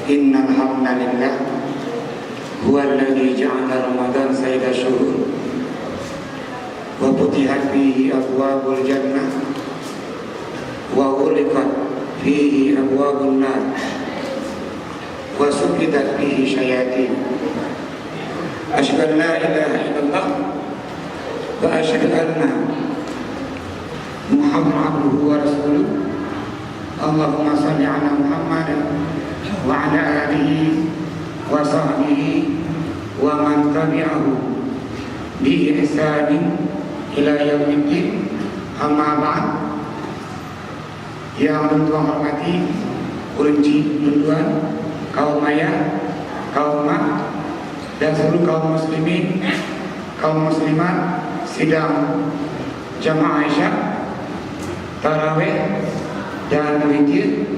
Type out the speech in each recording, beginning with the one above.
Innal hamdalillah huwallazi ja'ala Ramadan sayyida syuhur wa futihat fihi abwabul jannah wa ghuliqat fihi abwabun nar wa sufidat fihi syayatin. Asyhadu an la ilaha illallah wa asyhadu anna Muhammadan abduhu wa rasuluh. Allahumma salli ala Muhammad wa ala alihi wa sahbihi wa man tabi'ahu bi ihsanin ila yaumiddin. Amma ba'd. Yang Tuhan hormati, kunci tujuan kaum maya, kaum mak, dan seluruh kaum muslimin, kaum muslimat sidang jamaah Isya, tarawih dan witir.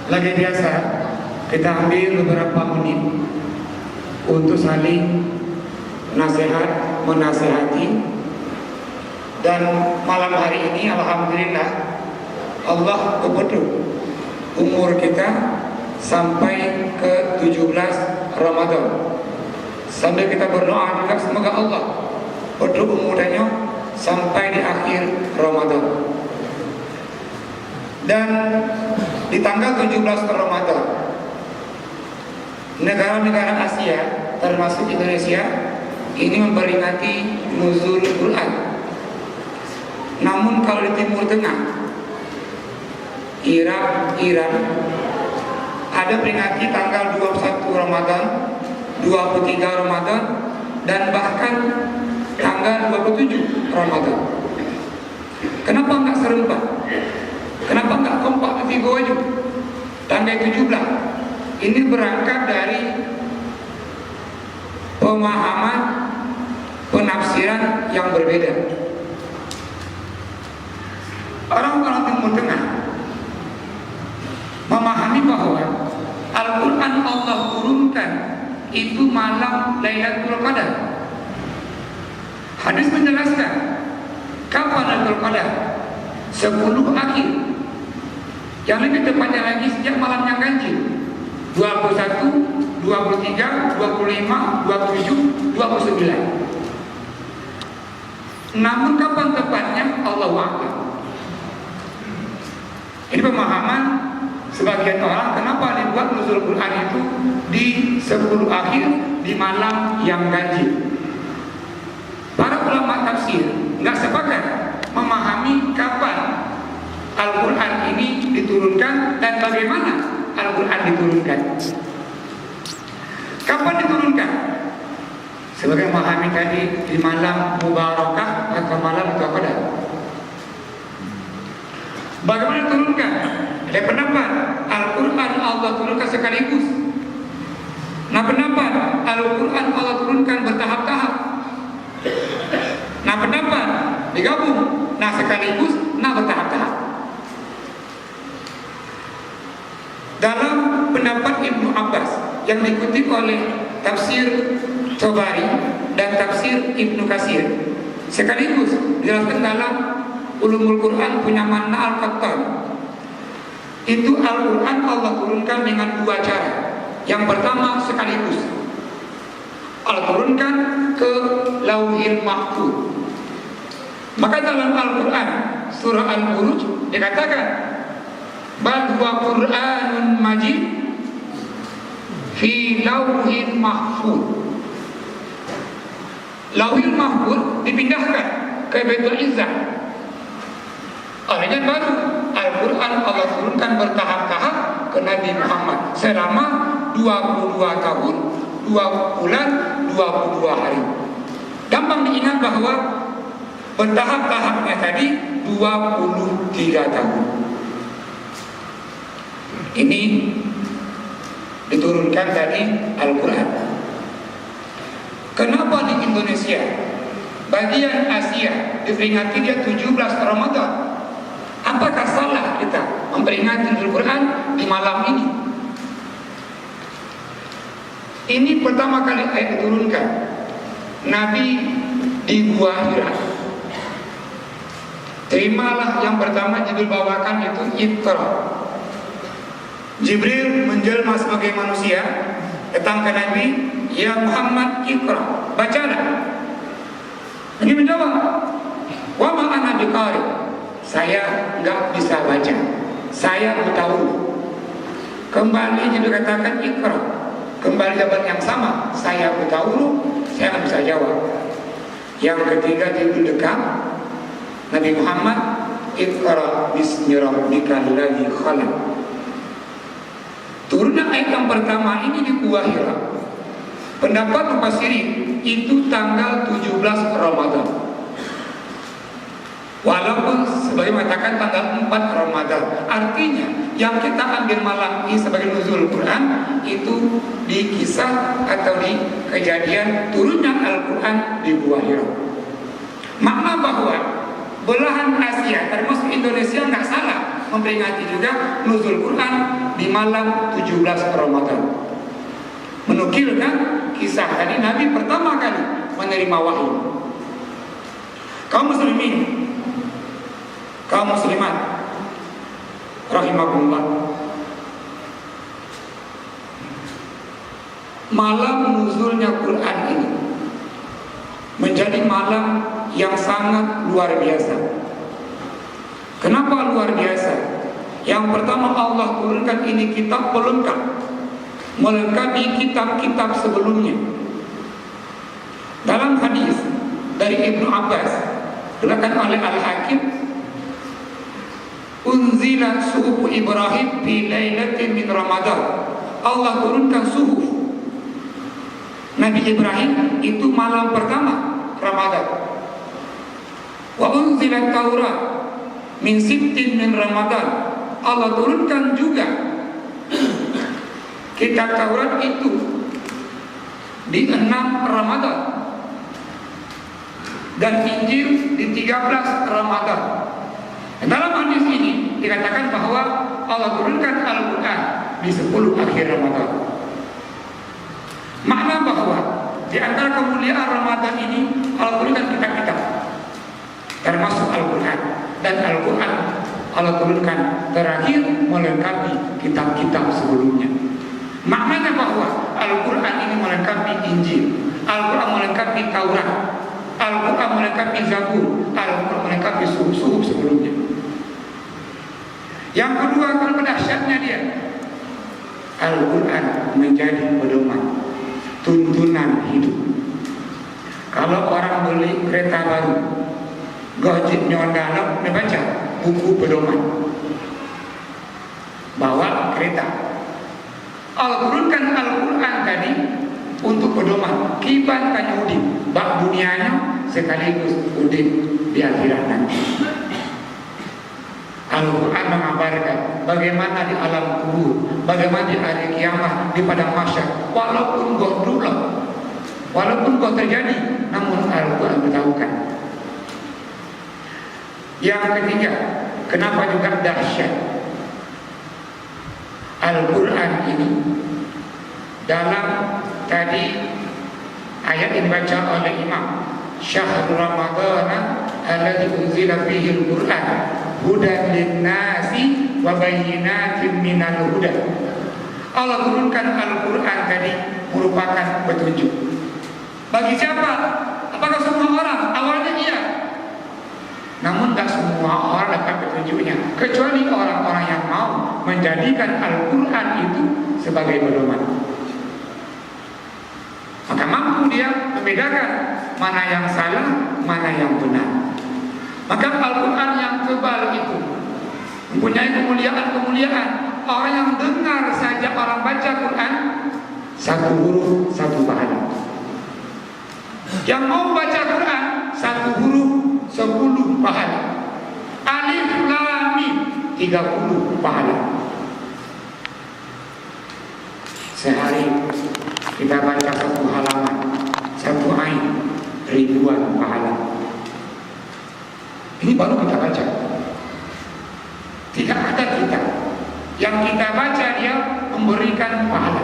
Lagi biasa kita ambil beberapa menit untuk saling menasehati. Dan malam hari ini alhamdulillah Allah kebetulan umur kita sampai ke 17 Ramadan. Sambil kita berdoa juga semoga Allah betul umurnya sampai di akhir Ramadan. Dan di tanggal 17 Ramadan, negara-negara Asia termasuk Indonesia ini memperingati nuzul Quran. Namun kalau di Timur Tengah, Irak, Iran ada peringati tanggal 21 Ramadan, 23 Ramadan, dan bahkan tanggal 27 Ramadan. Kenapa enggak serempak? Kenapa enggak kompak di aja? Tanggal 17. Ini berangkat dari pemahaman penafsiran yang berbeda. Orang-orang Timur Tengah memahami bahwa Al-Quran Allah turunkan itu malam Lailatul Qadar. Hadis menjelaskan kapan Lailatul Qadar? 10 akhir. Yang lebih tepatnya lagi sejak malam yang ganjil, 21, 23, 25, 27, 29. Namun kapan tepatnya Allahu a'lam. Ini pemahaman sebagian orang kenapa dibuat nuzul Quran itu di 10 akhir di malam yang ganjil. Para ulama tafsir nggak sepakat memahami kapan Al-Quran ini diturunkan dan bagaimana Al-Quran diturunkan. Kapan diturunkan? Sebagai memahami tadi di malam mubarakah atau malam Qadar. Bagaimana diturunkan? Ada pendapat Al-Quran Allah turunkan sekaligus. Nah, pendapat Al-Quran Allah turunkan bertahap-tahap. Nah, pendapat digabung. Nah, sekaligus. Nah, bertahap-tahap. Dalam pendapat Ibnu Abbas yang diikuti oleh tafsir Tabari dan tafsir Ibnu Katsir, sekaligus dijelaskan dalam Ulumul Quran punya makna Al-Qattan. Itu Al-Quran Allah turunkan dengan 2 cara. Yang pertama sekaligus Allah turunkan ke Lauhil Mahfuz. Maka dalam Al-Quran surah Al-Buruj dikatakan bal huwa Qur'anun Majid fi Lauhil Mahfuz. Lauhil Mahfuz dipindahkan ke Baitul Izzah. Artinya baru Al-Quran Allah turunkan bertahap-tahap ke Nabi Muhammad selama 22 tahun, 2 bulan, 22 hari. Gampang diingat bahwa bertahap-tahapnya tadi 23 tahun. Ini diturunkan tadi Al-Quran. Kenapa di Indonesia bagian Asia diperingati dia 17 Ramadan? Apakah salah kita memperingati Al-Quran di malam ini? Ini pertama kali ayat diturunkan Nabi di Gua Hira. Terimalah yang pertama judul bawakan itu Iqra. Jibril menjelma sebagai manusia, datang ke Nabi, "Ya Muhammad, Iqra, bacalah." Nabi menjawab, "Wa ma ana biqari." Saya enggak bisa baca. Saya tahu. Kembali Jibril katakan, "Iqra." Kembali jawaban yang sama, "Saya tahu." Saya nggak bisa jawab. Yang ketiga Jibril dekat, Nabi Muhammad, "Iqra bismi rabbikal ladzi khalaq." Turunnya ayat yang pertama ini di Gua Hira. Pendapat mufassirin itu tanggal 17 Ramadan. Walaupun sebagai mengatakan tanggal 4 Ramadan. Artinya yang kita ambil malam ini sebagai nuzul Quran itu di kisah atau di kejadian turunnya Al-Quran di Gua Hira. Makna bahwa belahan Asia termasuk Indonesia nggak salah memperingati juga nuzul Quran di malam 17 Ramadan. Menukilkan kisah tadi Nabi pertama kali menerima wahyu. Kaum muslimin, kaum muslimat rahimakumullah, malam nuzulnya Quran ini menjadi malam yang sangat luar biasa. Kenapa luar biasa? Yang pertama, Allah turunkan ini kitab pelengkap, melengkapi kitab-kitab sebelumnya. Dalam hadis dari Ibnu Abbas diriwayatkan oleh Al-Hakim, "Unzila suhuf Ibrahim fi lailatin min Ramadan." Allah turunkan suhuf Nabi Ibrahim itu malam pertama Ramadan. Wa unzila Taurat min sittin min Ramadan. Allah turunkan juga kitab Taurat itu di 6 Ramadan dan Injil di 13 Ramadan. Dalam hadis ini dikatakan bahwa Allah turunkan Al-Quran di 10 akhir Ramadan. Makna bahwa di antara kemuliaan Ramadan ini Allah turunkan kitab-kitab termasuk Al-Quran, dan Al-Quran Allah turunkan terakhir melengkapi kitab-kitab sebelumnya. Maknanya bahwa Al-Quran ini melengkapi Injil, Al-Quran melengkapi Taurat, Al-Quran melengkapi Zabur, Al-Quran melengkapi suhuf-suhuf sebelumnya. Yang kedua, kalau dahsyatnya dia, Al-Quran menjadi pedoman, tuntunan hidup. Kalau orang beli kereta baru, gojek nyondalok, membaca buku pedoman, bawa kereta. Allah turunkan Al-Quran tadi untuk pedoman, kiban kan udin, bak dunianya sekaligus udin di akhirat nanti. Al-Quran mengabarkan bagaimana di alam kubur, bagaimana di hari kiamat, di padang mahsyar. Walaupun godullah, walaupun kau terjadi, namun Al-Quran beritahukan. Yang ketiga, kenapa juga dahsyat Al-Quran ini? Dalam tadi ayat yang dibaca oleh Imam, Syahrul Ramadhan alladzi unzila fihi al-Quran hudan lin-nasi wa bayyinatin minal huda. Allah turunkan Al-Quran tadi merupakan petunjuk. Bagi siapa? Apakah semua orang? Awalnya iya, namun tak semua orang dapat petunjuknya, kecuali orang-orang yang mau menjadikan Al-Quran itu sebagai pedoman. Maka mampu dia membedakan mana yang salah, mana yang benar. Maka Al-Quran yang tebal itu mempunyai kemuliaan-kemuliaan. Orang yang dengar saja orang baca Quran, 1 huruf 1 pahala. Yang mau baca Quran, 1 huruf 10 pahala. Alif lam mim 30 pahala. Sehari kita baca 1 halaman, 1 ayat, ribuan pahala. Ini baru kita baca. Tidak ada kita. Yang kita baca dia memberikan pahala,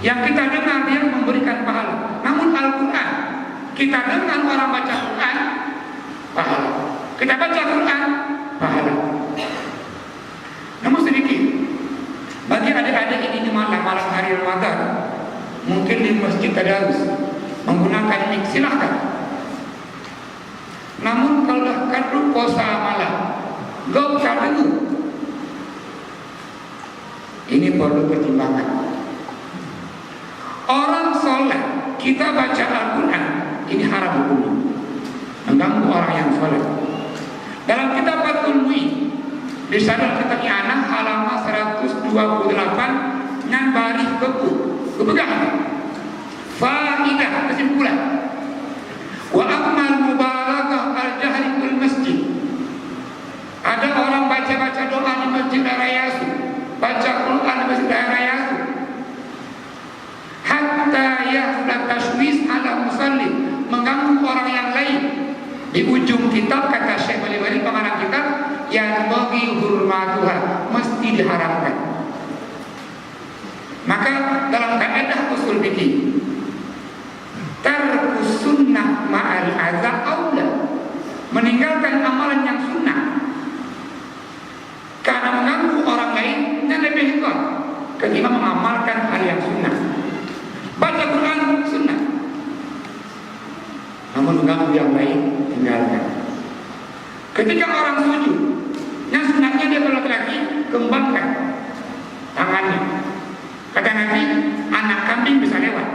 yang kita dengar dia memberikan pahala. Namun Al-Quran, kita dengar orang baca Quran, pahala. Kita baca Quran, pahala. Namun sedikit. mungkin di masjid tadarus menggunakan mic, silahkan. Namun kalau kadu posa malam gak usah dulu. Ini perlu pertimbangan. Orang sholat kita baca Al-Quran, ini haram hukumnya, mengganggu orang yang sholat. Dalam kitab Fathul Mu'in di sana kita Anak halaman 128 ngan bari kepegang faidah kesimpulan wa amal mubarakah al-jahri fil masjid. Ada orang baca doa di masjid daerah Yasu, baca Quran di masjid daerah Yasu, hatta yahla tashwis ala musalli, mengganggu orang yang lain. Di ujung kitab kata Syekh Bali pengarang kitab, yang bagi hurmatuha, mesti diharamkan. Maka dalam kaidah usul fikih, tarkus sunnah ma'al adza aula, meninggalkan amalan yang sunnah karena mengganggu orang lain yang lebih hebat ketimbang mengamalkan hal yang sunnah. Baca Quran sunnah, namun mengganggu yang lain tinggalkan. Ketika orang sujud, yang sunnahnya dia kalau laki-laki kembangkan tangannya. Kata Nabi, anak kambing bisa lewat.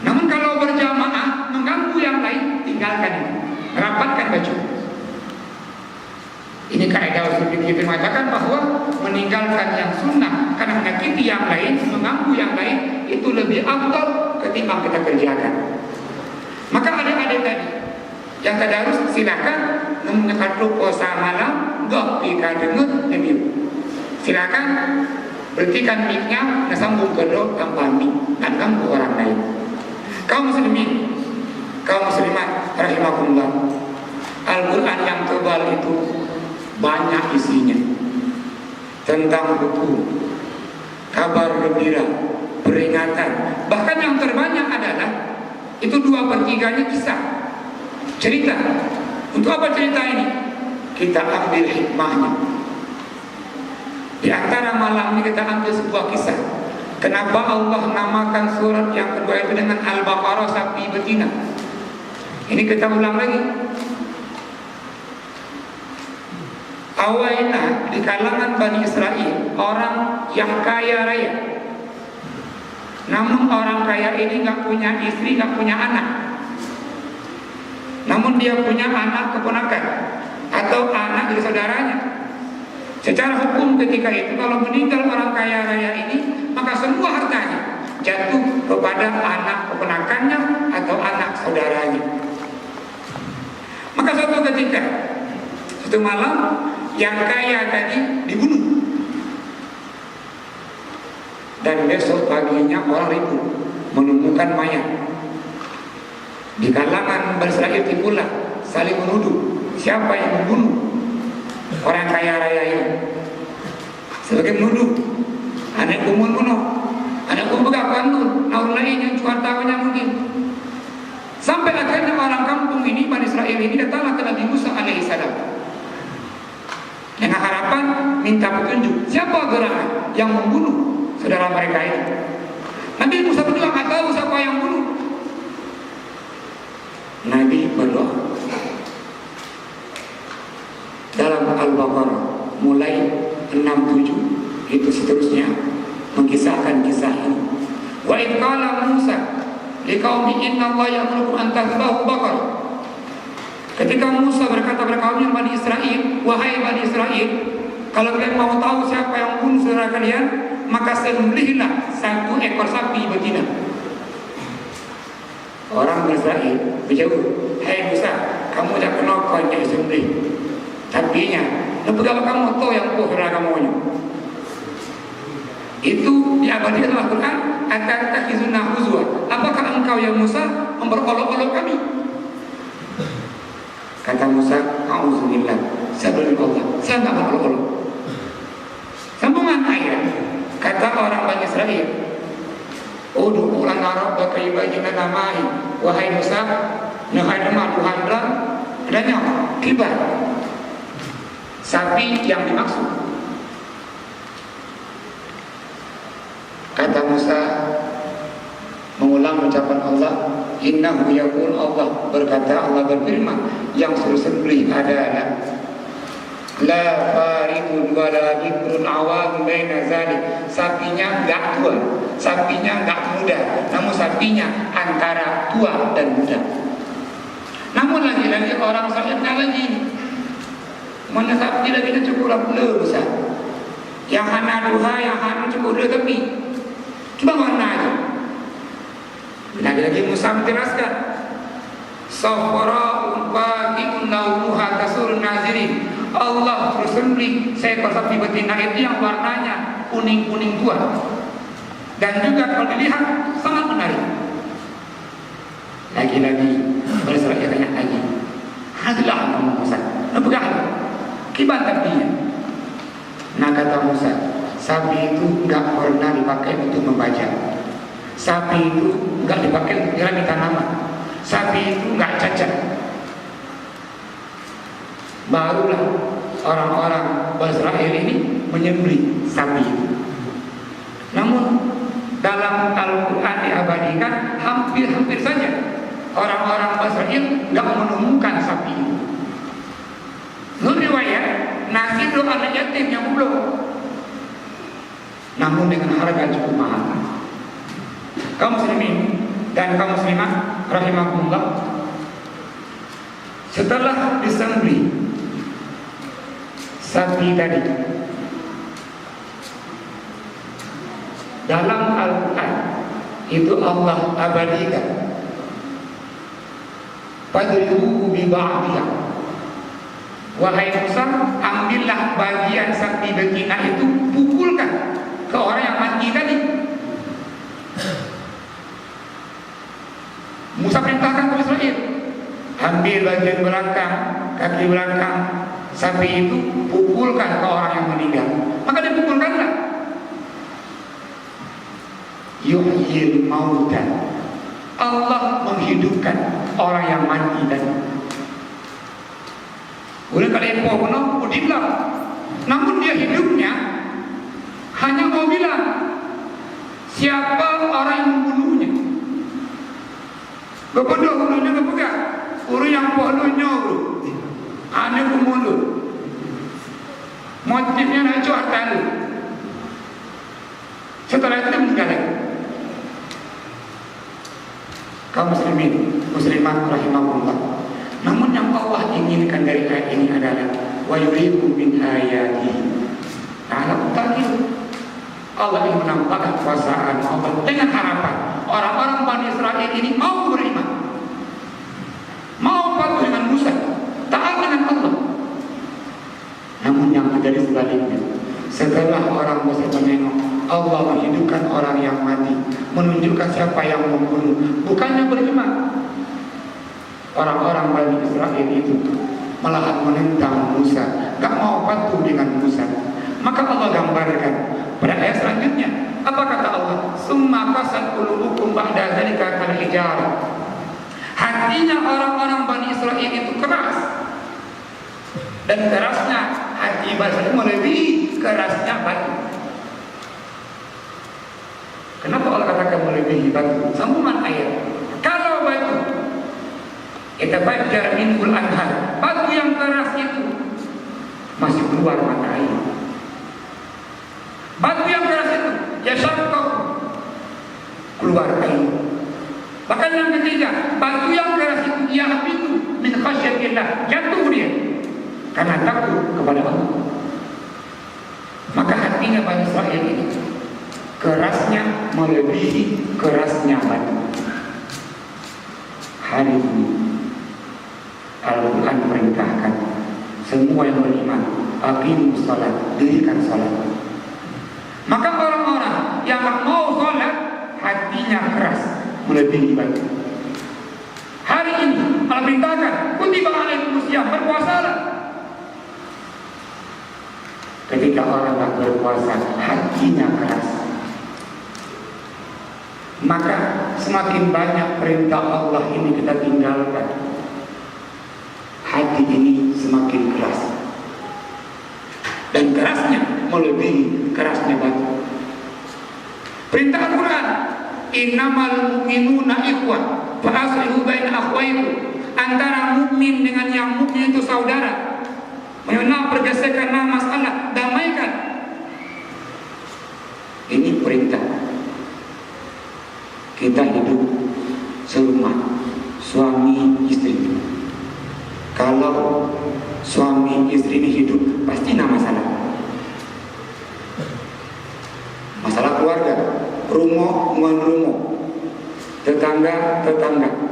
Namun kalau berjamaah mengganggu yang lain, tinggalkan, rapatkan baju. Ini kaidah usul fikih mengatakan bahwa meninggalkan yang sunnah karena menyakiti yang lain, mengganggu yang lain, itu lebih afdal ketimbang kita kerjakan. Maka adik-adik tadi yang tadarus silakan menyekat puasa malam, gak kita dengar Nabi. Silakan berhentikan mic-nya, sambung ke doa tanpa mic dan ganggu orang lain. Kaum muslimin, kaum muslimat rahimakumullah, Al-Quran yang tebal itu banyak isinya tentang hukum, kabar gembira, peringatan. Bahkan yang terbanyak adalah itu 2/3-nya kisah, cerita. Untuk apa cerita ini? Kita ambil hikmahnya. Di antara malam ini kita ambil sebuah kisah. Kenapa Allah namakan surat yang kedua itu dengan Al-Baqarah, sapi betina? Ini kita ulang lagi. Awalnya di kalangan Bani Israel, orang yang kaya raya. Namun orang kaya ini gak punya istri, gak punya anak. Namun dia punya anak keponakan atau anak dari saudaranya. Secara hukum ketika itu kalau meninggal orang kaya raya ini, maka semua hartanya jatuh kepada anak keponakannya atau anak saudaranya. Maka suatu ketika, suatu malam, yang kaya tadi dibunuh. Dan besok paginya orang ribut menemukan mayat. Di kalangan Bani Israil timbullah saling menuduh siapa yang membunuh orang kaya raya ini. Sebagai menuduh anak umur bunuh, anak umur begapan naur lain yang cuar tahunya mungkin. Sampai akhirnya orang kampung ini, Bani Israil ini datanglah ke Nabi Musa alaihissalam dengan harapan minta petunjuk siapa gerangan yang membunuh saudara mereka ini. Nabi Musa berdoa, nggak tahu siapa yang bunuh. Nabi berdoa dalam Al-Baqarah mulai 67 itu seterusnya mengisahkan kisah ini. Wa idh qala Musa liqaumi inna Allah ya'murukum an tadhbahu baqarah. Ketika Musa berkata kepada kaumnya Bani Israel, wahai Bani Israel, kalau kalian mau tahu siapa yang bunuh saudara kalian, maka sembelihlah satu ekor sapi betina. Orang Israel berjauh, hai Musa, kamu dah kenapa dia sembelih? Tapinya, kalau kamu tahu yang saudara kamu. Itu diabadikan dalam Al-Quran, atattakhizuna huzwa. Apakah engkau ya Musa memperolok-olok kami? Kata Musa, auzubillah, saya berdoa Allah, saya enggak berolok-olok. Sambungan ayat, kata orang Bani Israel, ud'u lana rabbaka yubayyin lana ma hi. Wahai Musa, nahai nama Tuhanlah adanya kibar sapi yang dimaksud. Kata Musa, Innahu yaqul, Allah berkata, Allah berfirman, yang suruh sembelih adalah la faridun wala bikrun awam baina zalik. Sapinya enggak tua, sapinya enggak muda, namun sapinya antara tua dan muda. Namun lagi-lagi orang salatnya lagi mana sapi lagi cukup le besar. Yang hana duha, yang hana cukup le tapi cuma mana aja. Lagi-lagi Musa menjelaskan, Safara baqi naumuha tasurun nazirin. Allah bersembelih seekor sapi betina itu yang warnanya kuning-kuning tua, dan juga kalau dilihat sangat menarik. Lagi-lagi Israel tanya lagi, hadilah kamu Musa, nepegah kibat dia. Nah kata Musa, sapi itu enggak pernah dipakai untuk membaca, sapi itu enggak dipakai untuk nyirami tanaman, sapi itu enggak cacat. Barulah orang-orang Israel ini menyembelih sapi itu. Namun dalam Al-Quran diabadikan hampir-hampir saja orang-orang Israel enggak menemukan sapi itu. Menurut riwayat, nasi belum anak yatim yang belum. Namun dengan harga cukup mahal. Kaum muslimin dan kaum muslimah rahimakumullah, setelah disembelih sapi tadi, dalam Al-Quran itu Allah abadikan, fadribuhu bi ba'dihha. Wahai Musa, ambillah bagian sapi betina itu, pukulkan ke orang yang mati tadi. Musa perintahkan ke Israel, ambil bagian belakang, kaki belakang sapi itu, pukulkan ke orang yang meninggal. Maka dipukulkanlah. Yuhyil mautan, Allah menghidupkan orang yang mati tadi. Oleh karena itu udiblah. Namun dia hidupnya hanya mau bilang siapa orang yang membunuhnya. Bepodoh ulunya berpegang, ulu yang pohlunya ulu ane mulut. Motifnya nak cuat tali. Setelah itu meninggal lagi. Kaum muslimin muslimat rahimahullah, namun yang Allah inginkan dari ayat ini adalah wa yuriikum min ayatihi ta'ala ta'ala. Allah ingin menampakkan kekuasaan Allah dengan harapan orang-orang Bani Israel ini mau beriman, mau patuh dengan Musa, taat dengan Allah. Namun yang terjadi sebaliknya, setelah orang Musa menengok Allah menghidupkan orang yang mati, menunjukkan siapa yang membunuh, bukannya beriman, orang-orang Bani Israel itu malahan menentang Musa, gak mau patuh dengan Musa. Maka Allah gambarkan pada ayat selanjutnya, apa kata Allah? Summa qasat qulubukum ba'da dzalika kal hijarah. Hatinya orang-orang Bani Israel itu keras, dan kerasnya hati Bani Israel melebihi kerasnya batu. Kenapa Allah katakan melebihi batu? Sambungan ayat, kalau batu yatafajjar minhul anhar, batu yang keras itu masih keluar mata air. Batu yang keras itu yashaqqaq, keluar air. Bahkan yang ketiga, batu yang keras itu yahbitu min khasyatillah, jatuh dia karena takut kepada Allah. Maka hatinya Bani Israel ini kerasnya melebihi kerasnya batu. Hari ini Al-Quran perintahkan semua yang beriman, aqimus salat, dirikan salat. Maka orang-orang yang mau salat hatinya keras melebihi batu. Hari ini Allah perintahkan kutiba alaikumus syiyam, berpuasalah. Ketika orang tak berpuasa hatinya keras, maka semakin banyak perintah Allah ini kita tinggalkan, hati ini semakin keras, dan kerasnya melebihi kerasnya batu. Perintah Al-Quran, innamal mu'minuna ikhwah, fa aslihu baina akhwaykum, antara mukmin dengan yang mukmin itu saudara. Mengenal pergesekan masalah, damaikan. Ini perintah. Kita hidup serumah, suami istri. Kalau suami istri ini hidup, pasti ada masalah. Masalah keluarga, rumah dengan rumah, tetangga,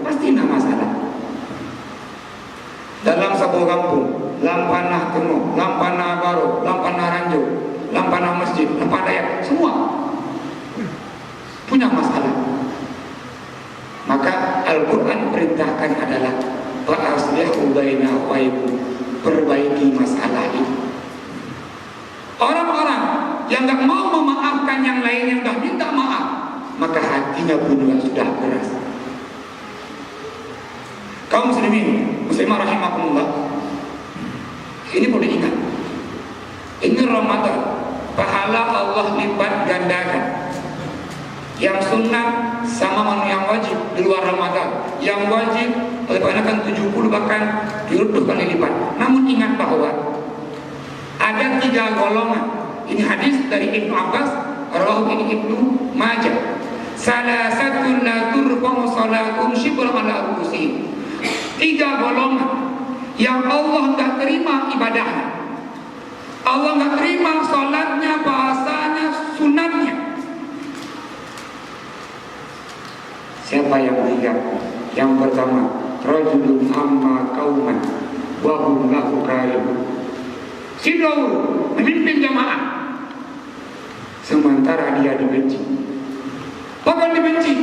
pasti ada masalah. Dalam satu kampung, Lampanah Tengah, Lampanah Baru, Lampanah Ranjau, Lampanah Masjid, Lampanah Dayak, semua punya masalah. Maka Al-Quran perintahkan adalah fa'aslihu baina akhwaykum, perbaiki masalah itu. Orang-orang yang tak mau memaafkan yang lain, yang dah minta maaf, maka hatinya pun juga sudah keras. Kaum muslimin, muslimah rahimakumullah, ini perlu diingat. Ini Ramadan, pahala Allah lipat gandakan. Yang sunnah sama mana yang wajib di luar Ramadan. Yang wajib lipat 70 bahkan 20 kali lipat. Namun ingat bahwa ada 3 golongan. Ini hadis dari Ibnu Abbas, rawahu Ibnu Majah. Salah satu la turfa'u salatum shibran ala ru'usihim. 3 golongan yang Allah enggak terima ibadahnya. Allah enggak terima salatnya, bahasanya, sunatnya. Siapa yang 3? Yang pertama, rajulun amma qauman wa hum lahu karihun. Si Daud memimpin jamaah sementara dia dibenci. Bahkan dibenci.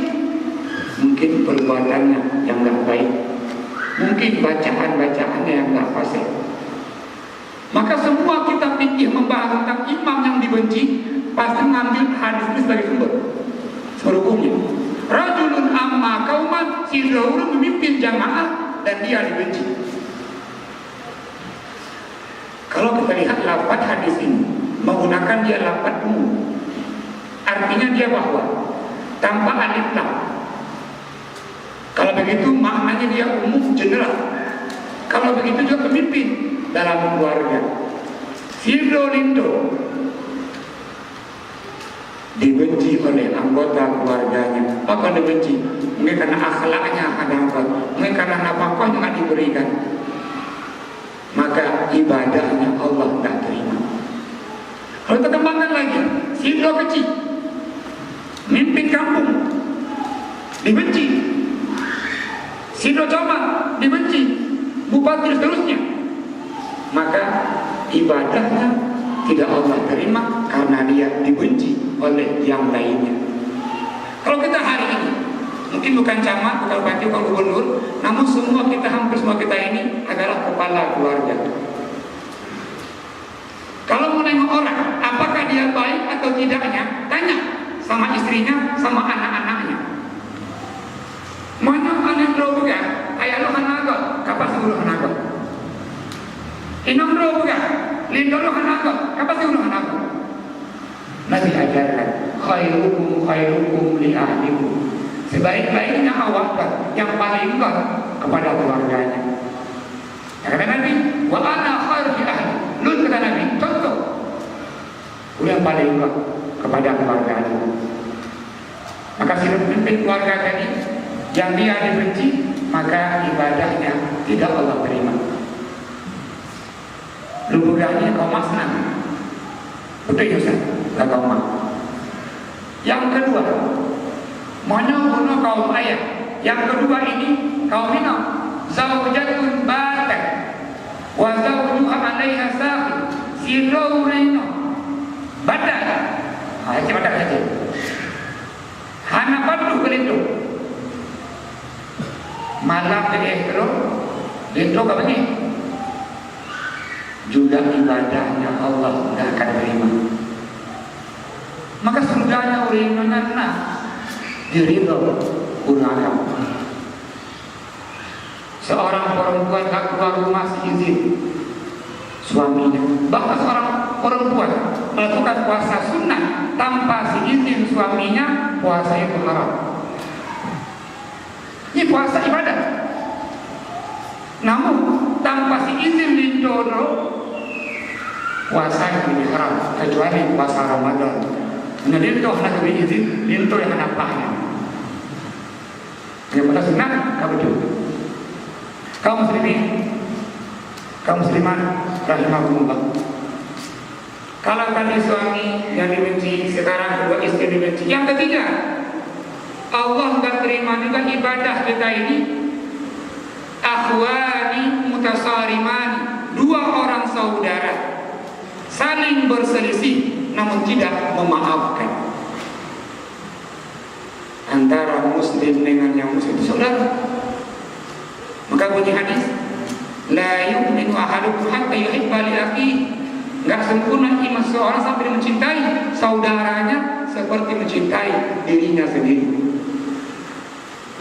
Mungkin perbuatannya yang enggak baik, mungkin bacaan-bacaannya yang enggak fasih. Maka semua kita fikih membahas tentang imam yang dibenci, pasti mengambil hadis ini sebagai sumber hukumnya. Rajulun amma qauman, si Daud memimpin jamaah dan dia dibenci. Kalau kita lihat lafaz hadis ini menggunakan dia lafaz umum, artinya dia bahwa tanpa alif lam. Kalau begitu maknanya dia umum, general. Kalau begitu juga pemimpin dalam keluarga. Firdo Lindo dibenci oleh anggota keluarganya. Apa dibenci? Mungkin karena akhlaknya ada apa? Mungkin karena nafkahnya nggak diberikan. Maka ibadahnya Allah tidak terima. Kalau kita kembangkan lagi, Firdo kecil, mimpin kampung, dibenci. Firdo Camat dibenci, bupati dan seterusnya. Maka ibadahnya tidak Allah terima karena dia dibenci oleh yang lainnya. Kalau kita hari ini, mungkin bukan camat, bukan bupati, bukan gubernur, namun semua kita, hampir semua kita ini adalah kepala keluarga. Kalau mau nengok orang, apakah dia baik atau tidaknya, tanya sama istrinya, sama anak-anaknya. Mana anak lo bukan? Ayah lo hanaga, kapas lo hanaga. Inam lo bukan? Lindo lo hanaga, kapas lo hanaga. Nabi ajarkan, khairukum li ahlikum. Sebaik-baiknya awak yang paling baik kepada keluarganya. Kata Nabi, wa ana khair li ahli. Lu kata Nabi, contoh. Yang paling baik kepada keluarganya. Maka si pemimpin keluarga tadi yang dia dibenci, maka ibadahnya tidak Allah terima. Lubugahnya kau senang, betul ya Ustaz? Gak kau mak. Yang kedua, mana bunuh kaum ayah. Yang kedua ini kaum minum zaujatun batat wa zaujuha alaiha saqi sirruna badat. Aja badat saja. Hana padu kelindo. Malam diekro, lindo apa ni? Juga ibadahnya Allah tidak akan terima. Maka surganya urinana diridho urangam. Seorang perempuan tak keluar rumah seizin suaminya, bahkan seorang perempuan melakukan puasa sunnah tanpa seizin suaminya, puasa itu haram. Ini puasa ibadah. Namun tanpa si izin lindono puasa yang lebih haram kecuali puasa Ramadan. Nah linto hendak lebih izin linto yang napahnya. Yang pada sunat kabudut. Kaum muslimat rahimahumullah. Kalau tadi suami yang dibenci, sekarang kedua istri dibenci. Yang ketiga, Allah nggak terima juga ibadah kita ini. Akhwani mutasarimani, dua orang saudara saling berselisih namun tidak memaafkan. Antara muslim dengan yang muslim saudara. Maka bunyi hadis, la yu'minu ahadukum hatta yuhibba li akhihi. Enggak sempurna iman seorang sampai mencintai saudaranya seperti mencintai dirinya sendiri.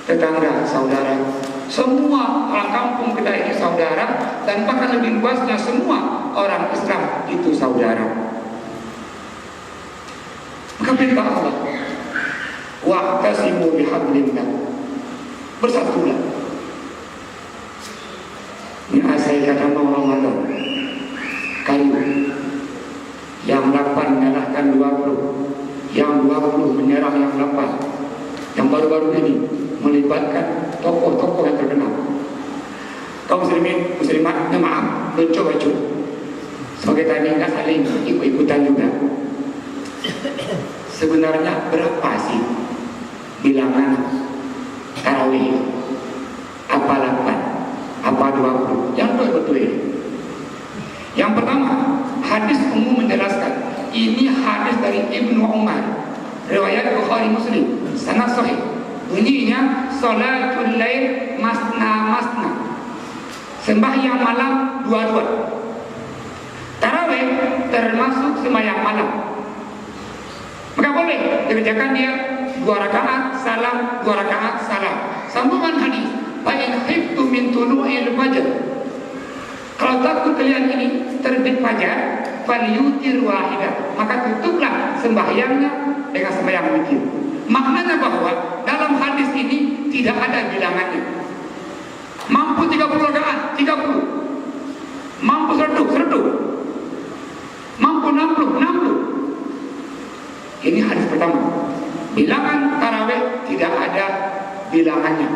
Tetangga, saudara, semua orang kampung kita ini saudara, dan bahkan lebih luasnya semua orang Islam itu saudara. Maka perintah Allah, wa'tasimu bihablillah, bersatulah. Ini asal kata Ramadan, kayu yang 8 menyalahkan 20, yang 20 menyerang yang 8. Yang baru-baru ini melibatkan tokoh-tokoh yang terkenal. Kaum muslimin, muslimat, maaf, lucu-lucu. Sebagai tadi nggak saling ikut-ikutan juga. Sebenarnya berapa sih bilangan tarawih? Apa 8? Apa 20? Yang betul ini. Yang pertama, hadis umum menjelaskan. Ini hadis dari Ibnu Umar, riwayat Bukhari Muslim, sanad sahih. Bunyinya salatul lail masna. Sembahyang malam dua-dua. Tarawih termasuk sembahyang malam. Maka boleh dikerjakan dia 2 rakaat salam, 2 rakaat salam. Sambungan hadis, fa in khiftum min tulu'il fajr. Kalau takut kalian ini terbit fajar, falyutir wahidah, maka tutuplah sembahyangnya dengan sembahyang witir. Maknanya bahwa dalam hadis ini tidak ada bilangannya. Mampu 30 rakaat, 30. Mampu 100. Mampu 60. Ini hadis pertama. Bilangan tarawih tidak ada bilangannya.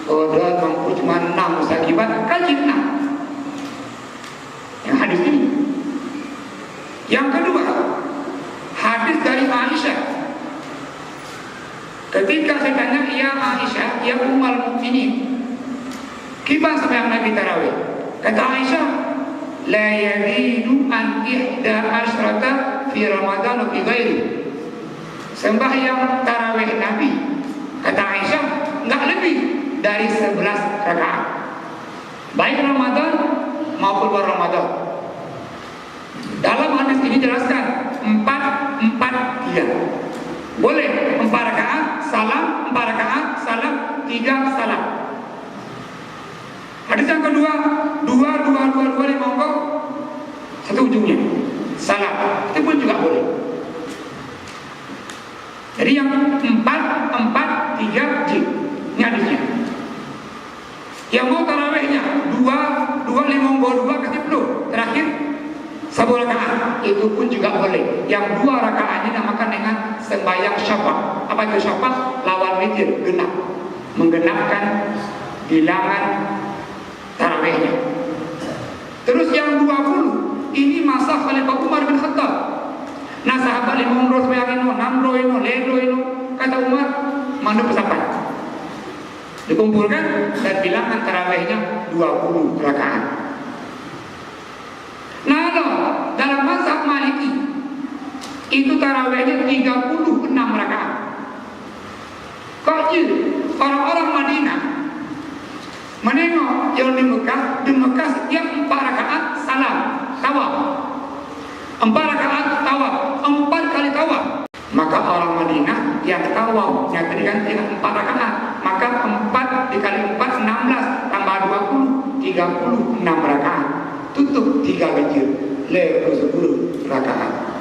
Udah mampu cuma 6 sakibat, kali 6. Yang hadis ini. Yang kedua, hadis dari Aisyah. Ketika saya tanya, ya Aisyah, ya Ummul Mukminin, kipas sembahyang Nabi tarawih? Kata Aisyah, la yazidu an 11 fi Ramadan fi ghairi. Sembahyang tarawih Nabi, kata Aisyah, enggak lebih dari 11 rakaat. Baik Ramadan maupun luar Ramadan. Dalam hadis ini jelaskan 4-4-3. Boleh 4 rakaat salam, 4 rakaat salam, 3 salam. Hadis yang kedua, 2 nih monggo, satu ujungnya salam, itu pun juga boleh. Jadi yang 4-4-3 jim, ini hadisnya. Yang mau tarawihnya 2 monggo 2 kasih penuh, terakhir 1 rakaat, itu pun juga boleh. Yang 2 rakaat ini namakan dengan sembahyang syafa'. Apa itu syafa'? Lawan witir, genap, menggenapkan bilangan tarawihnya. Terus yang 20 ini masa Khalifah Umar bin Khattab. Nah sahabat 5 sembahyang ini, 6 ini, ledo ini, kata Umar, mana pesapan? Dikumpulkan dan bilangan tarawihnya 20 rakaat. Nah dalam mazhab Maliki itu tarawihnya 36 rakaat. Kok orang-orang Madinah menengok yang di Mekah setiap 4 rakaat salam, tawaf, 4 rakaat tawaf, 4 kali tawaf. Maka orang Madinah yang tawafnya diganti dengan 4 rakaat, maka 4 dikali 4 16 tambah 20 36 rakaat. Tutup 3 witir, lepas 10 rakaat.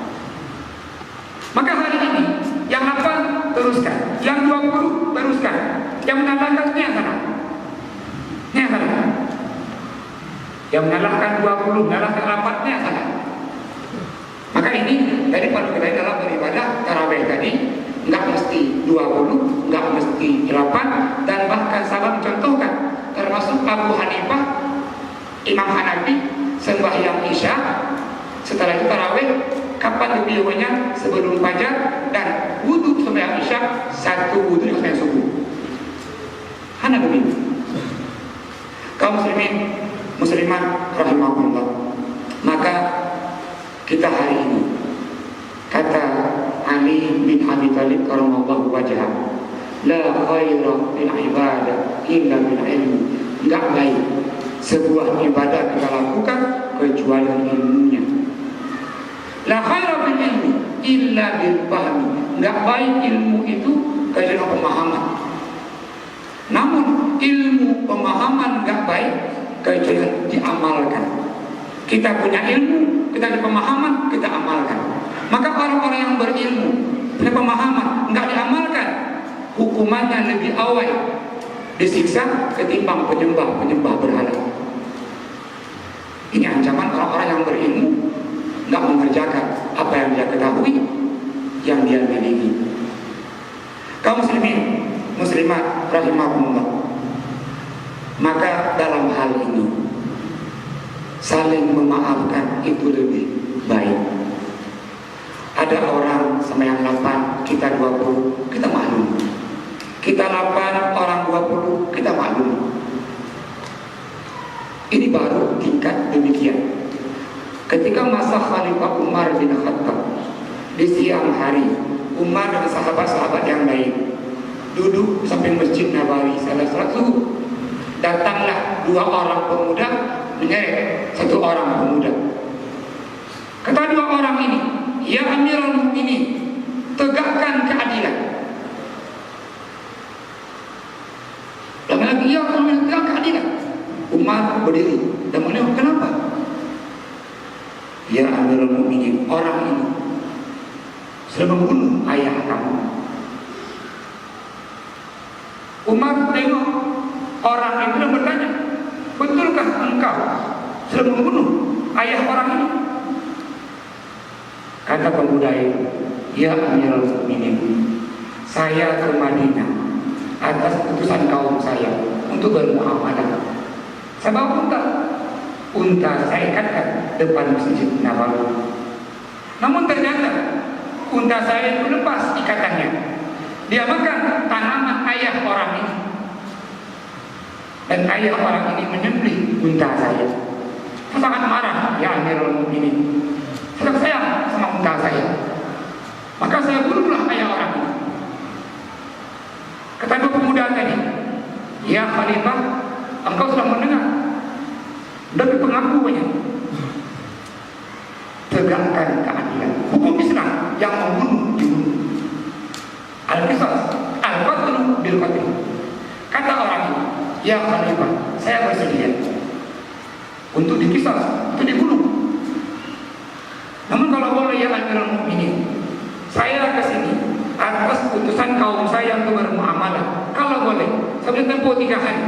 Maka hari ini yang 8 teruskan, yang 20 teruskan, yang menambahkan yang sana. Yang menyalahkan 20, menyalahkan rapatnya salah. Maka ini dari pada kita dalam beribadah tarawih tadi nggak mesti 20, nggak mesti 8, dan bahkan sahabat mencontohkan termasuk Abu Hanifah, Imam Hanafi sembahyang Isya, setelah itu tarawih kapan beliaunya sebelum fajar, dan wudhu sembahyang Isya satu wudhu yang sembahyang subuh. Hana begitu. Kaum muslimin muslimat rahimahullah, maka kita hari ini kata Ali bin Abi Thalib karamallahu wajhah, la khaira fil ibadah illa bil ilmi. Enggak baik sebuah ibadah kita lakukan kecuali ilmunya. La khaira fil ilmi illa bil fahmi. Enggak baik ilmu itu kecuali pemahaman. Namun ilmu pemahaman enggak baik kecuali diamalkan. Kita punya ilmu, kita ada pemahaman, kita amalkan. Maka orang-orang yang berilmu, punya pemahaman, enggak diamalkan, hukumannya lebih awal disiksa ketimbang penyembah berhala. Ini ancaman orang-orang yang berilmu, enggak mengerjakan apa yang dia ketahui, yang dia miliki. Kaum muslimin muslimat rahimahumullah, maka dalam hal ini saling memaafkan itu lebih baik. Ada orang sembahyang 8, kita 20, kita maklum. Kita 8, orang 20, kita maklum. Ini baru tingkat demikian. Ketika masa Khalifah Umar bin Khattab, di siang hari Umar dan sahabat-sahabat yang lain duduk samping Masjid Nabawi salat subuh. Datanglah 2 orang pemuda menyeret 1 orang pemuda. Kata 2 orang ini, ya Amirul Mukminin, tegakkan keadilan. Lagi-lagi ya tegakkan keadilan. Umar berdiri dan menengok, kenapa? Ya Amirul Mukminin, orang ini sudah membunuh ayah kamu. Umar tengok orang itu dan bertanya, betulkah engkau sudah membunuh ayah orang ini? Kata pemuda itu, ya Amirul Mukminin, saya ke Madinah atas keputusan kaum saya untuk bermuamalah. Saya bawa unta saya ikatkan depan Masjid Nabawi. Namun ternyata unta saya itu lepas ikatannya. Dia makan tanaman ayah orang ini, dan ayah orang ini menyembelih unta saya. Saya sangat marah, ya Amirul Mukminin, saya sayang sama unta saya, maka saya bunuhlah ayah orang ini. Kata pemuda tadi, ya Khalifah, engkau sudah mendengar dari pengakuannya. Tegakkan keadilan. Hukum Islam yang membunuh dibunuh. Al-qisas, al-qatlu bil qatl. Kata orang ini, ya Khalifah, saya bersedia untuk dikisas, untuk dibunuh. Namun kalau boleh ya Amirul Mukminin, saya ke sini atas putusan kaum saya untuk bermuamalah. Kalau boleh, sebelum tempoh 3 hari,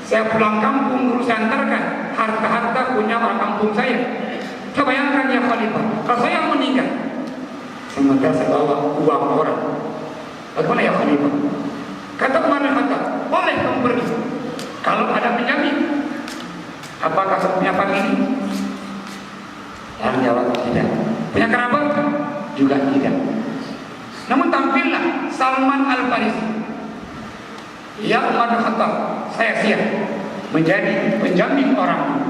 saya pulang kampung dulu, saya antarkan harta-harta punya orang kampung saya. Saya bayangkan ya Khalifah, kalau saya meninggal, sementara saya bawa uang orang, bagaimana ya Khalifah? Kata Umar bin Khattab, boleh kamu pergi kalau ada penjamin. Apakah saya punya famili? Yang jawab tidak. Punya kerabat? Juga tidak. Namun tampillah Salman Al-Farisi. Ya Umar bin Khattab, saya siap menjadi penjamin orang.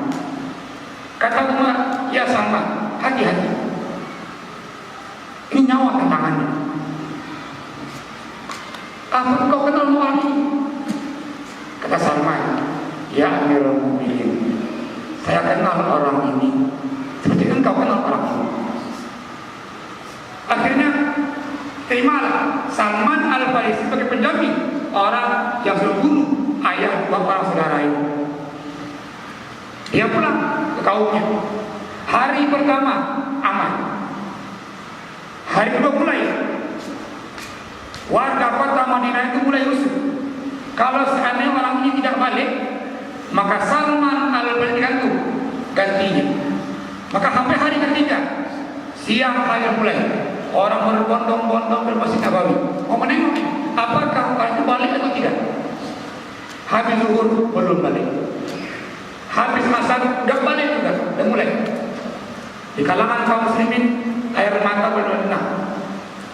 Kata Umar, ya Salman, hati-hati, ini nyawa tangannya. Apa kau kenal orang ini? Kata Salman, ya Amirul Mukminin, saya kenal orang ini seperti engkau kenal orang ini. Akhirnya terimalah Salman Al-Farisi sebagai penjamin orang yang sudah bunuh ayah 2 orang saudara ini. Dia pulang ke kaumnya. Hari pertama aman. Hari kedua mulai warga kota Madinah itu mulai rusuh. Kalau seandainya orang ini tidak balik, maka Salman Al-Farisi gantung gantinya. Maka sampai hari ketiga, siang hari mulai, orang berbondong-bondong ke Masjid Nabawi. Mau menengok, apakah orang itu balik atau tidak? Habis zuhur belum balik. Habis asar nggak balik juga, udah mulai. Di kalangan kaum muslimin air mata berlinang.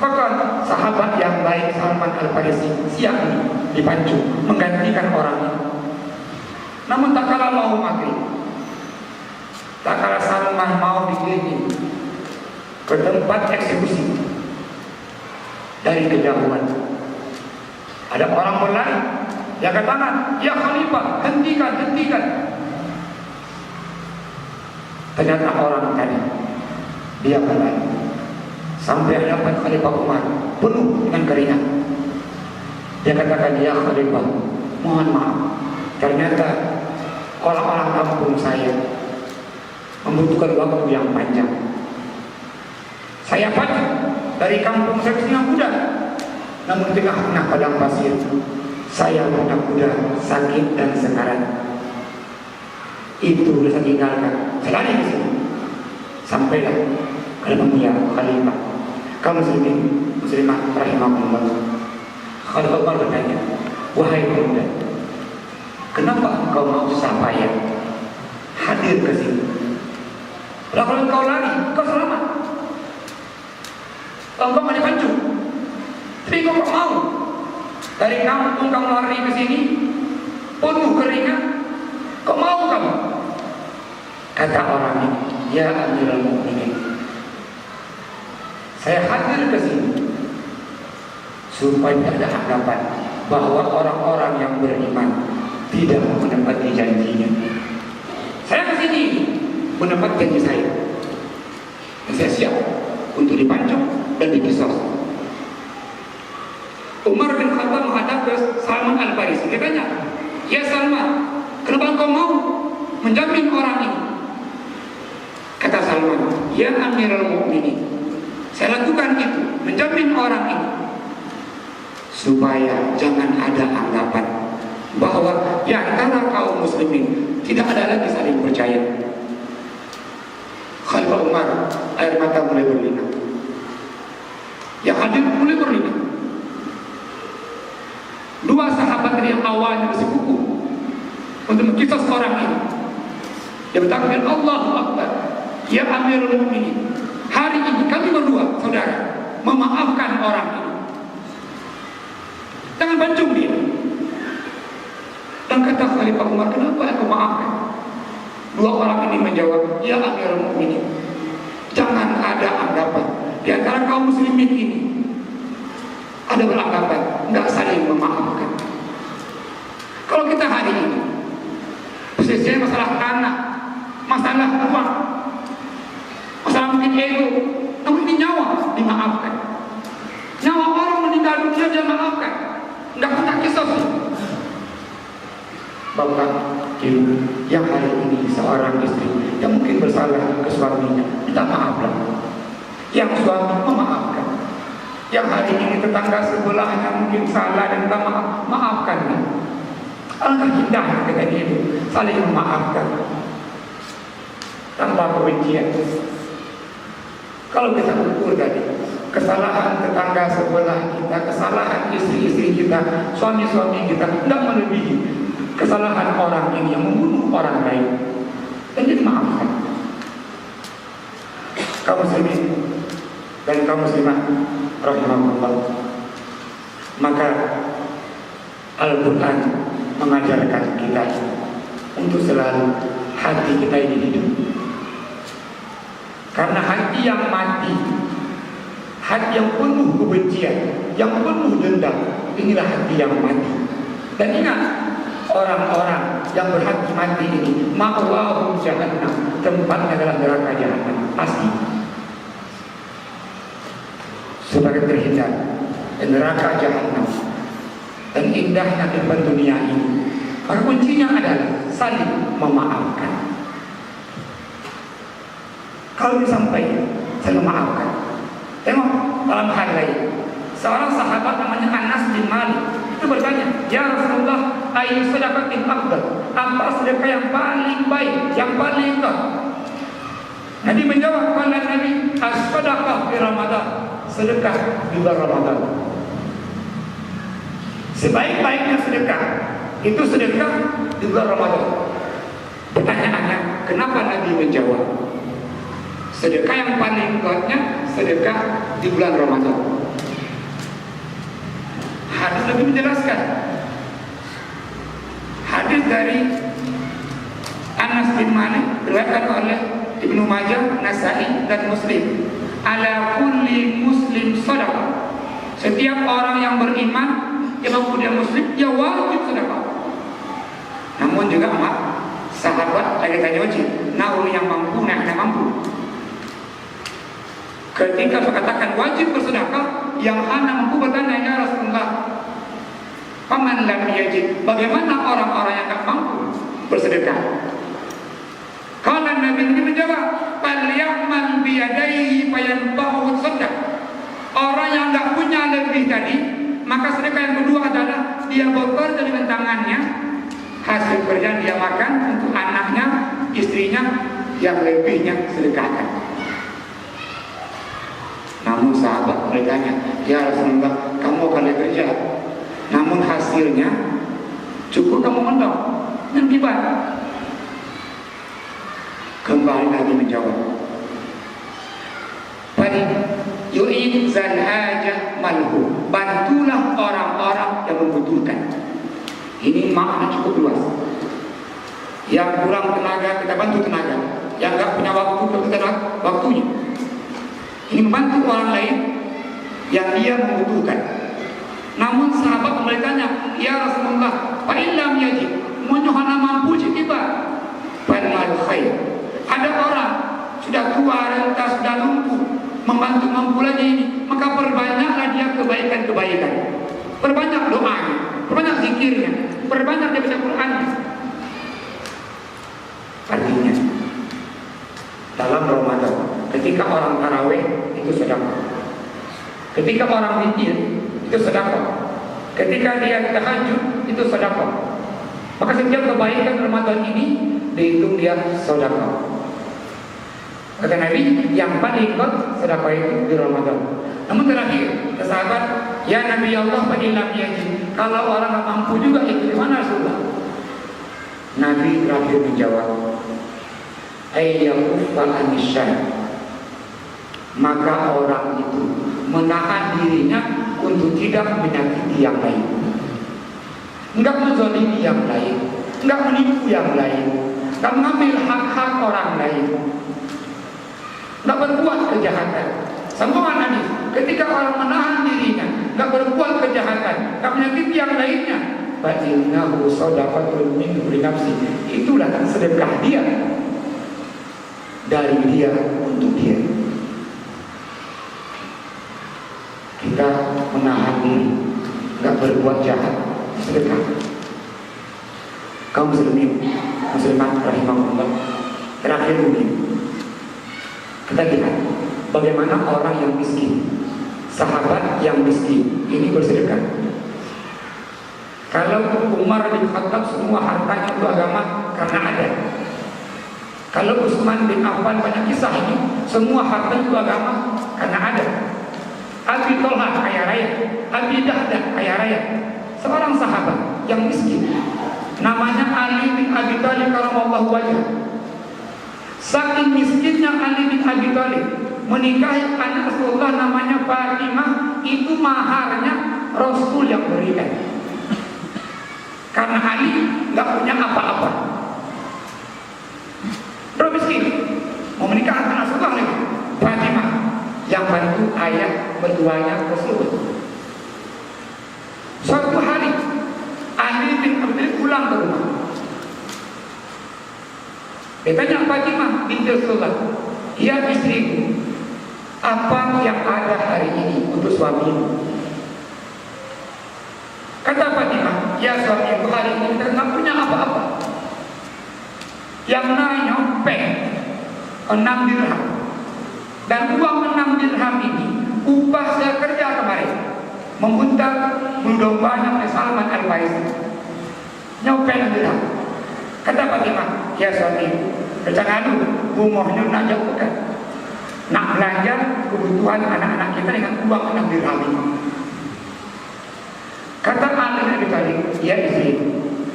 Maka sahabat yang baik Salman Al-Farisi siang ini dipancu menggantikan orang ini. Namun tak kala mau maghrib, tak kala Salman mau dikirim ke tempat eksekusi dari kejauhan, ada orang berlari, dia katakan, ya Khalifah, hentikan, hentikan. Ternyata orang tadi dia berlari sampai hadapan Khalifah Umar penuh dengan keringat. Dia katakan, ya Khalifah, mohon maaf, ternyata orang-orang kampung saya membutuhkan waktu yang panjang. Saya pacu dari kampung saya ke kuda, namun di tengah-tengah padang pasir saya punya kuda sakit dan sekarat. Itu sudah saya tinggalkan, saya lari ke sini. Sampailah ke mulia Khalifah, kaum muslimin muslimah rahimahumullah. Khalifah Umar bertanya, wahai pemuda, kenapa engkau mau susah payah hadir ke sini? Kalau engkau lari, engkau selamat. Kalau engkau mau dipancu, tapi engkau mau dari kampung kamu lari ke sini penuh keringat, kau mau kamu? Kata orang ini, ya Amirul Mukminin, saya hadir ke sini supaya ada anggapan bahwa orang-orang yang beriman tidak menepati janjinya. Saya ke sini menepati janji saya. Dan saya siap untuk dipancung dan dikisos. Umar bin Khattab menghadap ke Salman Al-Farisi. Dia tanya, ya Salman, kenapa engkau mau menjamin orang ini? Kata Salman, ya Amirul Mukminin, saya lakukan itu, menjamin orang ini supaya jangan ada anggapan bahwa di antara kaum muslimin tidak ada lagi saling percaya. Khalifah Umar air mata mulai berlinang, yang hadir mulai berlinang. Dua sahabat yang awalnya bersikuku untuk menkisos orang ini, dia bertakbir Allahu Akbar, ya Amirul Mukminin, hari ini kami berdua saudara memaafkan orang ini, jangan pancung dia. Dan kata Khalifah Umar, kenapa aku maafkan? Dua orang ini menjawab, ya Amirul Mukminin, jangan ada anggapan di antara kaum muslimin ini ada beranggapan nggak saling memaafkan. Kalau kita hari ini khususnya masalah tanah, masalah uang, masalah mungkin ego, namun ini nyawa dimaafkan. Nyawa orang meninggal dunia dia maafkan, nggak kita kisah. Bapak, ibu, yang hari ini seorang istri yang mungkin bersalah ke suaminya, minta maaflah. Yang suami memaafkan. Yang hari ini tetangga sebelahnya mungkin salah dan minta maaf, maafkan. Alangkah indahnya dengan itu, saling memaafkan tanpa kebencian. Kalau kita ukur tadi kesalahan tetangga sebelah kita, kesalahan istri-istri kita, suami-suami kita, tidak melebihi kesalahan orang ini yang membunuh orang lain, dan jadi maafkan. Kaum muslimin dan kaum muslimah rahimahullah, maka Al-Quran mengajarkan kita untuk selalu hati kita ini hidup. Karena hati yang mati, hati yang penuh kebencian, yang penuh dendam, inilah hati yang mati. Dan ingat, orang-orang yang berhati mati ini, ma'wahum jahannam, tempatnya adalah neraka jahannam, pasti. Sebagai terhindar dari neraka jahannam dan indahnya kehidupan dunia ini, maka kuncinya adalah saling memaafkan. Kalau disampaikan, saya memaafkan. Tengok dalam hal lain, seorang sahabat namanya Anas bin Malik itu bertanya, ya Rasulullah, ayu sedekatin afdal, apa sedekah yang paling baik, yang paling top? Nabi menjawab, qala Nabi, as-sadaqah fi Ramadan, sedekah di bulan Ramadan. Sebaik-baiknya sedekah itu sedekah di bulan Ramadan. Pertanyaannya, kenapa Nabi menjawab sedekah yang paling kuatnya sedekah di bulan Ramadan? Hadis Nabi menjelaskan. Hadis dari Anas bin Malik diriwayatkan oleh Ibnu Majah, Nasai dan Muslim. Ala kulli muslim sadaqah. Setiap orang yang beriman, yang mengaku dia muslim, dia wajib sedekah. Namun juga sahabat lagi tanya wajib, nah yang mampu, nah yang mampu. Ketika mengatakan wajib bersedekah, yang hana mampu bertanya, ya Rasulullah, paman lam yajid, bagaimana orang-orang yang tak mampu bersedekah? Kalau Nabi ini menjawab, "Falyamal biyadaihi fayantahu sedekah." Orang yang tak punya lebih tadi, maka sedekah yang kedua adalah dia bekerja dengan tangannya, hasil kerja dia makan untuk anaknya, istrinya, yang lebihnya sedekahkan. Namun sahabat mereka, ya Rasulullah, kamu akan bekerja, namun hasilnya cukup kamu mentok dan tiba. Kembali Nabi menjawab, yu'in zal hajah malhu, bantulah orang-orang yang membutuhkan. Ini makna cukup luas. Yang kurang tenaga kita bantu tenaga, yang enggak punya waktu kita waktunya. Ini membantu orang lain yang dia membutuhkan. Namun sahabat bertanya, ya Rasulullah, fa illam yajid, munyohana mampu tiba, fanal khair. Ada orang sudah tua, renta, sudah lumpuh, membantu mampu lagi ini, maka perbanyaklah dia kebaikan-kebaikan. Perbanyak doanya, perbanyak zikirnya, perbanyak dia baca Quran. Artinya, dalam Ramadan, ketika orang tarawih itu sedekah, ketika orang witir itu sedekah, ketika dia tahajud itu sedekah. Maka setiap kebaikan Ramadan ini dihitung dia sedekah. Kata Nabi, yang paling kuat sedekah itu di Ramadan. Namun terakhir, ke sahabat, ya Nabi Allah, fa illam yajid, kalau orang tak mampu juga itu di mana Rasulullah? Nabi terakhir menjawab, ayyakuffa anisyai, maka orang itu menahan dirinya untuk tidak menyakiti yang lain, enggak menzalimi yang lain, enggak menipu yang lain, enggak mengambil hak-hak orang lain, enggak berbuat kejahatan. Sambungan Nabi, ketika orang menahan dirinya, enggak berbuat kejahatan, enggak menyakiti yang lainnya, fa innahu shadaqatun minhu li nafsi, itulah sedekah dia dari dia untuk dia. Kita menahan diri, enggak berbuat jahat, sedekah. Kaum muslimin, muslimat rahimahullah, terakhir mungkin kita lihat bagaimana orang yang miskin, sahabat yang miskin ini bersedekah. Kalau Umar bin Khattab semua hartanya untuk agama karena ada. Kalau Utsman bin Affan banyak kisah ini, semua hartanya untuk agama karena ada. Abi Tolha kaya raya, Abi Dahdah kaya raya, seorang sahabat yang miskin, namanya Ali bin Abi Thalib karamallahu wajhah. Saking miskinnya Ali bin Abi Thalib menikahi anak Rasulullah namanya Fatimah, itu maharnya Rasul yang berikan. Karena Ali nggak punya apa-apa, bro miskin, mau menikah anak Rasulullah nih, Fatimah yang bantu ayah bertuanya Rasulullah. Suatu hari Ali bin Abi Thalib pulang ke rumah. Dia tanya Fatimah binti Rasulullah, ya istriku, apa yang ada hari ini untuk suamimu? Kata Fatimah, ya suamiku hari ini kita nggak punya apa-apa. Yang nyampe 6 dirham. Dan uang 6 dirham ini upah saya kerja kemarin, memutar bulu dombanya oleh Salman Al-Farisi. pengen bilang. Kata Fatimah, ya suami, rencana umurnya nak jauh kan, nak belanja kebutuhan anak-anak kita dengan uang 6 dirham. Kata Ali bin Abi Thalib, ya istri,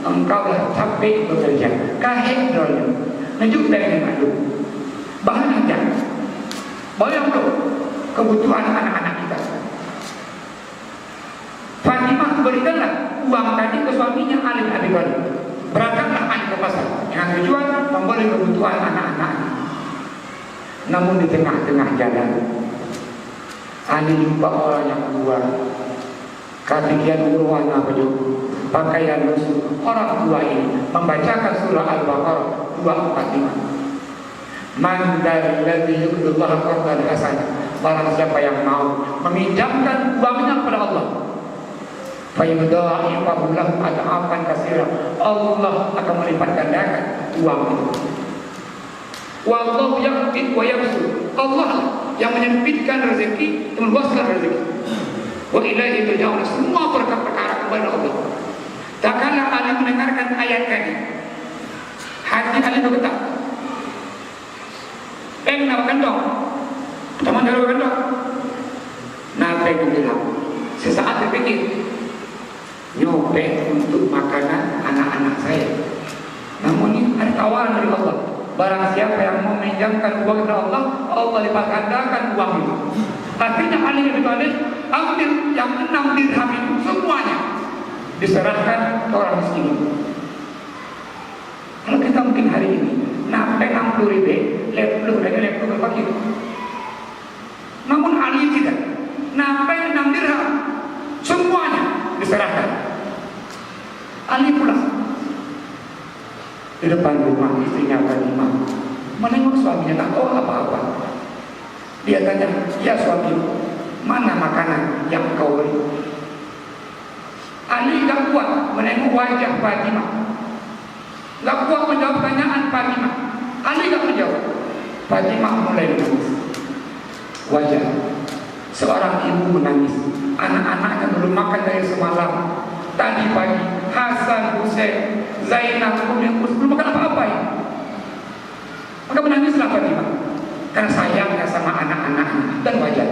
engkau dah capek bekerja, kahit dulu, najuk dari malu, bahan aja, bayang tu kebutuhan anak-anak kita. Fatimah berikanlah uang tadi ke suaminya Ali bin Abi Thalib. Berangkatlah Ali ke pasar dengan tujuan membeli kebutuhan anak-anak. Namun di tengah-tengah jalan, Ali jumpa orang yang keluar. Katikian urwana baju pakaian lusuh. Orang tua ini membacakan surah Al-Baqarah 245. Man dzalladzi yuqridullaha qardan hasanan. Barang siapa yang mau meminjamkan uangnya kepada Allah, fayudha'ifahu lahu ad'afan katsira. Allah akan melipat gandakan uang itu. Wallahu yaqbid wa yabsut. Allah yang menyempitkan rezeki, meluaskan rezeki. Wa ilaihi turja'un. Semua perkara kepada Allah. Tak kala Ali mendengarkan ayat tadi, hati Ali bergetar. Nak kandung, teman dari kandung. Nabi bilang, sesaat terpikir, nyopek untuk makanan anak-anak saya. Namun ini ada tawaran dari Allah. Barang siapa yang mau meminjamkan uang dari Allah, Allah lipat gandakan uang itu. Artinya Ali bin Abi Thalib ambil yang 6 dirham itu semuanya diserahkan ke orang miskin. Kalau kita mungkin hari ini nampek 60 ribu, lepluh berpakir. Namun Ali tidak, nampek 6 dirham semuanya diserahkan. Ali pulang di depan rumah istrinya Fatimah, menengok suaminya, tak tahu apa-apa. Dia tanya, ya suami, mana makanan yang kau beri? Ali tak kuat menengok wajah Fatimah, tak kuat menjawab pertanyaan Fatimah. Ali tak menjawab. Fatimah mulai menangis. Wajah seorang ibu menangis. Anak-anaknya belum makan dari semalam. Tadi pagi Hasan, Husain, Zainab, kemudian belum makan apa-apa ya. Maka menangislah Fatimah karena sayangnya sama anak-anaknya dan wajar.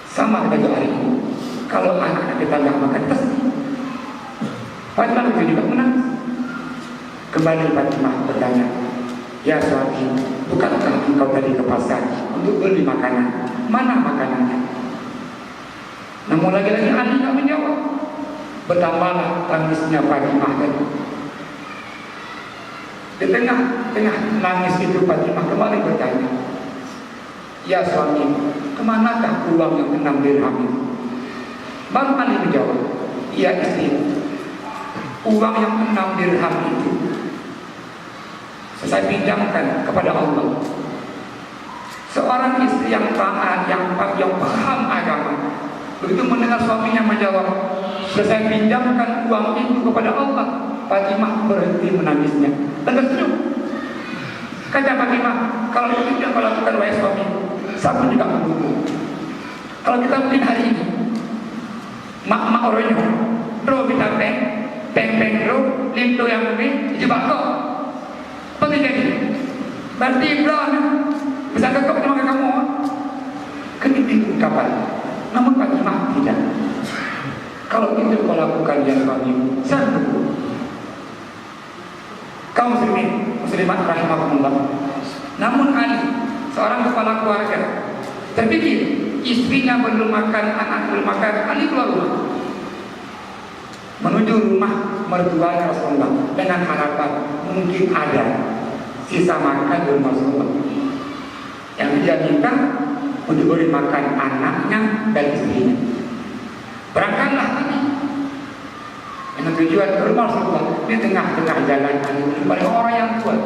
Sama dengan hari ini, kalau anak-anak kita nggak makan pasti Fatimah itu juga menangis. Kembali Fatimah bertanya, ya suami, bukankah engkau tadi ke pasar untuk beli makanan? Mana makanannya? Namun lagi-lagi Ali tak menjawab. Bertambahlah tangisnya Fatimah tadi. Di tengah-tengah nangis itu Fatimah kembali bertanya, ya suami, kemanakah uang yang 6 dirham itu? Baru Ali menjawab, ya istri, uang yang 6 dirham itu saya pinjamkan kepada Allah. Seorang istri yang taat, yang paham agama, begitu mendengar suaminya menjawab, saya pinjamkan uang itu kepada Allah, Fatimah berhenti menangisnya dan tersenyum. Kata Fatimah, kalau itu yang kau lakukan wahai suami, saya pun juga mendukung. Kalau kita mungkin hari ini mak orangnya bro kita peng bro lindo yang lebih dijebak kok apa terjadi? Berarti bro bisa kekok sama kamu kan itu ungkapan. Namun Fatimah tidak. Kalau itu kau lakukan yang suami, saya mendukung. Kaum muslimat rahimahumullah. Namun Ali, seorang kepala keluarga, terpikir istrinya belum makan, anak belum makan. Ali keluar rumah menuju rumah mertua Rasulullah dengan harapan mungkin ada sisa makan di rumah Rasulullah yang dia minta untuk beri makan anaknya dan istrinya. Berangkatlah Ali dengan tujuan ke rumah Rasulullah. Di tengah-tengah jalan Ali pada orang yang tua.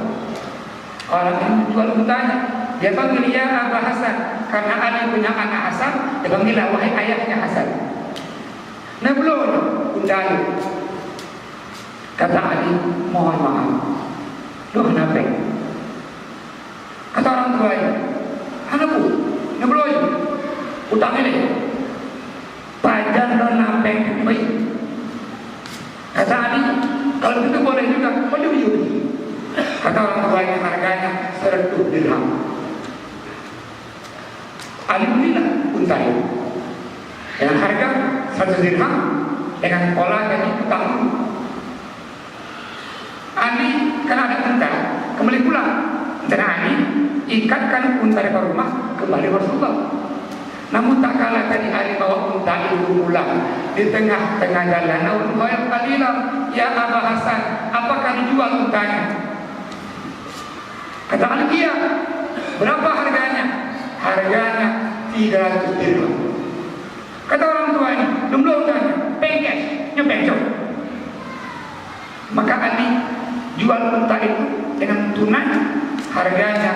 Orang yang tua bertanya, dia panggil ya Abu Hasan, karena Ali punya anak Hasan, dia panggil wahai ayahnya Hasan. Nablon undang. Kata Ali, mohon maaf. Duh kenapa? Kata orang tuanya, anakku, nablon utang ini. Pajan don napeng baik. Kata Ali, dirham. Ali belilah unta itu dengan harga 100 dirham dengan pola gaji utang. Ali karena ada unta kembali pulang. Dan Ali ikatkan unta di rumah kembali Rasulullah. Namun tak kalah tadi Ali bawa unta itu pulang di tengah-tengah jalan. Namun yang kalilah, ya Aba Hasan, apakah dijual untanya? Kata Ali, iya. Berapa harganya? Harganya 300 dirham. Kata orang tua ini, belum untanya, pengkes, nyebencok. Maka Ali jual unta itu dengan tunai, harganya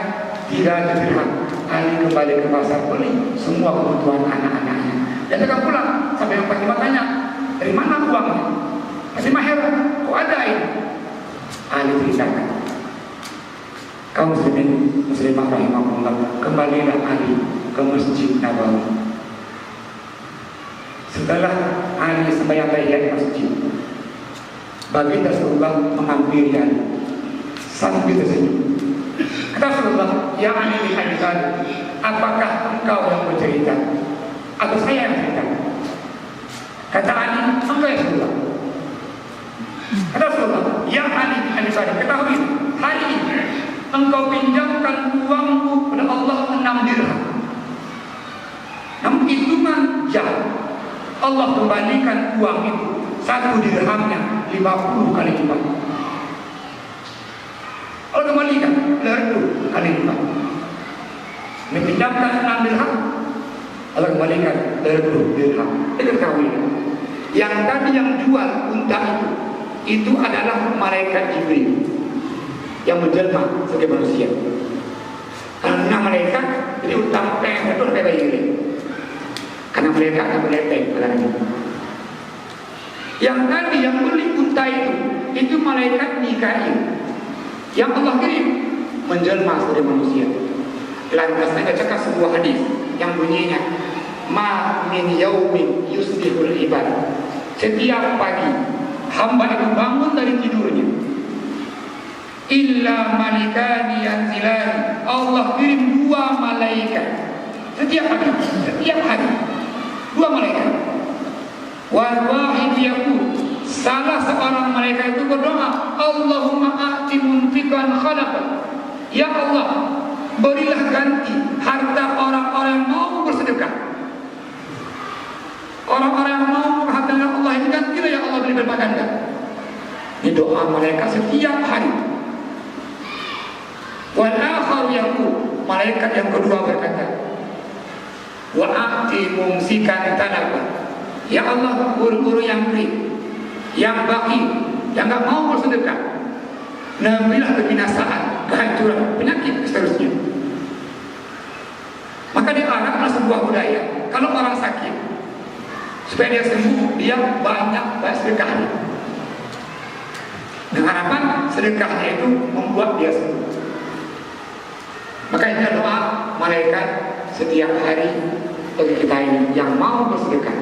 300 dirham. Ali kembali ke pasar beli semua kebutuhan anak-anaknya. Dan dia pulang sampai yang Fatimah tanya, dari mana uangnya? Fatimah heran, kok ada ini? Ali ceritakan. Kaum muslimah rahimahullah, kembalilah Ali ke Masjid Nabawi. Setelah Ali sembahyang tahiyat masjid, baginda Rasulullah menghampiri Ali sambil tersenyum. Kata Rasulullah, ya Ali bin Abi Thalib, apakah engkau yang bercerita atau saya yang cerita? Kata Ali, engkau ya Rasulullah. Kata Rasulullah, ya Ali bin Abi Thalib, ketahui hari ini engkau pinjamkan uangmu kepada Allah 6 dirham. Namun hitungan jam Allah kembalikan uang itu 1 dirhamnya 50 kali lipat. Allah kembalikan 100 kali lipat. Dipinjamkan 6 dirham, Allah kembalikan 100 dirham. Itu ketahui. Yang tadi yang jual unta itu adalah malaikat Jibril yang menjelma sebagai manusia. Karena malaikat jadi utang peng itu kayak bayi. Karena mereka akan meleteng barangnya. Yang tadi yang beli unta itu malaikat Mikail yang Allah kirim menjelma sebagai manusia. Lantas saya bacakan sebuah hadis yang bunyinya, ma min yaumin yusbihul ibad. Setiap pagi hamba itu bangun dari tidurnya, illa malikani yanzilani, Allah kirim 2 malaikat setiap pagi, setiap hari 2 malaikat. Wal wahid yaqul, salah seorang malaikat itu berdoa, Allahumma a'ti munfiqan khalaqa, ya Allah berilah ganti harta orang-orang yang mau bersedekah. Orang-orang yang mau menghargai Allah ini gantilah ya Allah, beri berlipat ganda. Ini doa malaikat setiap hari. Wal akhar yaqul, malaikat yang kedua berkata, wa a'ti mumsikan talaba, ya Allah guru-guru yang beri, yang baki, yang tak mau bersedekah, nabilah kebinasaan, kehancuran, penyakit, seterusnya. Maka di Arab ada sebuah budaya, kalau orang sakit, supaya dia sembuh, dia banyak sedekah. Dengan harapan sedekahnya itu membuat dia sembuh. Maka ini doa malaikat setiap hari bagi kita ini yang mau bersedekah.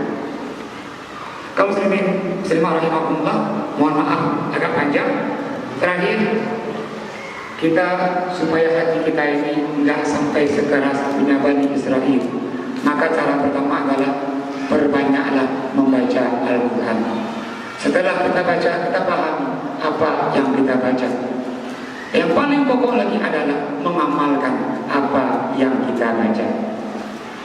Kaum muslimin muslimah rahimahumullah, mohon maaf agak panjang. Terakhir, kita supaya hati kita ini enggak sampai sekeras punya Bani Israel, maka cara pertama adalah perbanyaklah membaca Al-Quran. Setelah kita baca, kita paham apa yang kita baca. Yang paling pokok lagi adalah mengamalkan apa yang kita baca.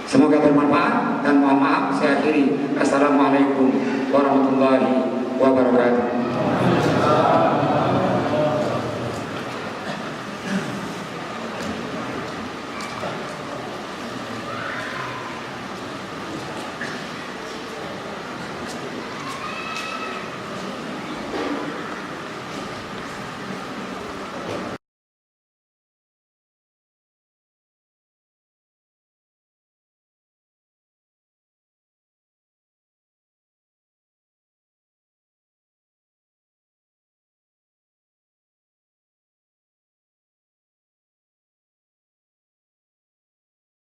Semoga bermanfaat dan mohon maaf saya akhiri. Assalamualaikum warahmatullahi wabarakatuh.